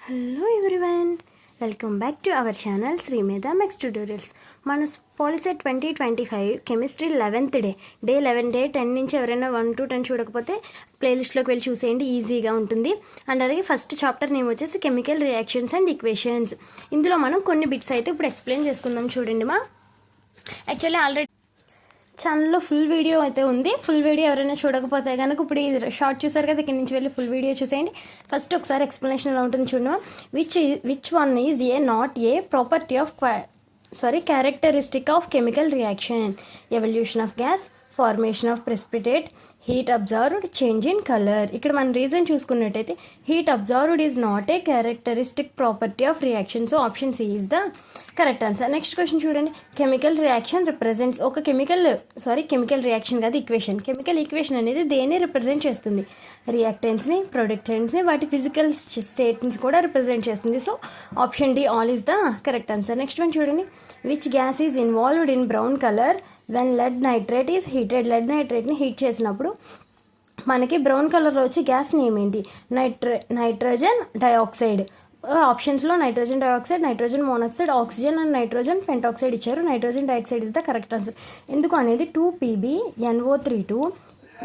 Hello everyone, welcome back to our channel Srimedha మెక్స్ tutorials. మన POLYCET 2025 chemistry 11th day 11 day 10 నుంచి ఎవరైనా 1 to 10 చూడకపోతే ప్లేలిస్ట్లోకి వెళ్ళి చూసేయండి, ఈజీగా ఉంటుంది. అండ్ అలాగే ఫస్ట్ చాప్టర్ నేమ్ వచ్చేసి కెమికల్ రియాక్షన్స్ అండ్ ఈక్వేషన్స్. ఇందులో మనం కొన్ని బిట్స్ అయితే ఇప్పుడు ఎక్స్ప్లెయిన్ చేసుకుందాం. చూడండి మా, యాక్చువల్లీ ఆల్రెడీ ఛానల్లో ఫుల్ వీడియో అయితే ఉంది. ఫుల్ వీడియో ఎవరైనా చూడకపోతే కనుక ఇప్పుడు ఈ షార్ట్ చూసారు కదా, ఇక్కడ నుంచి వెళ్ళి ఫుల్ వీడియో చూసేయండి. ఫస్ట్ ఒకసారి ఎక్స్ప్లెనేషన్ ఎలా ఉంటుంది చూడమా. Which one is not a property of characteristic of chemical reaction? Evolution of gas, formation of precipitate, heat observed, change in colour. ఇక్కడ మన రీజన్ చూసుకున్నట్టయితే heat observed is not a characteristic property of reaction. So option C is the correct answer. Next question చూడండి. Chemical reaction represents ఒక chemical reaction కాదు, equation. Chemical equation అనేది దేన్ని represent చేస్తుంది? రియాక్టెంట్స్ని, ప్రొడక్టెంట్స్ని, వాటి ఫిజికల్ స్టేట్ని కూడా రిప్రజెంట్ చేస్తుంది. So option D all is the correct answer. Next one చూడండి. Which gas is involved in brown colour when lead nitrate is heated? Lead నైట్రేట్ని heat చేసినప్పుడు మనకి బ్రౌన్ కలర్లో వచ్చి గ్యాస్ నేమ్ ఏంటి? Nitrogen dioxide. ఆప్షన్స్లో nitrogen dioxide, nitrogen monoxide, oxygen and nitrogen pentoxide ఇచ్చారు. Nitrogen dioxide is the correct answer. ఎందుకు అనేది 2PbNO32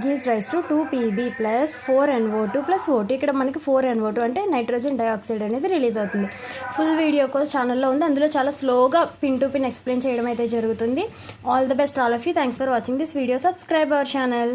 gives rise to 2Pb plus 4NO2 plus O2. ఇక్కడ మనకి 4NO2 అంటే నైట్రోజన్ డైఆక్సైడ్ అనేది రిలీజ్ అవుతుంది. ఫుల్ వీడియో కోసం ఛానల్లో ఉంది, అందులో చాలా స్లోగా పిన్ టు పిన్ ఎక్స్ప్లెయిన్ చేయడం అయితే జరుగుతుంది. All the best all of you. Thanks for watching this video. Subscribe our channel.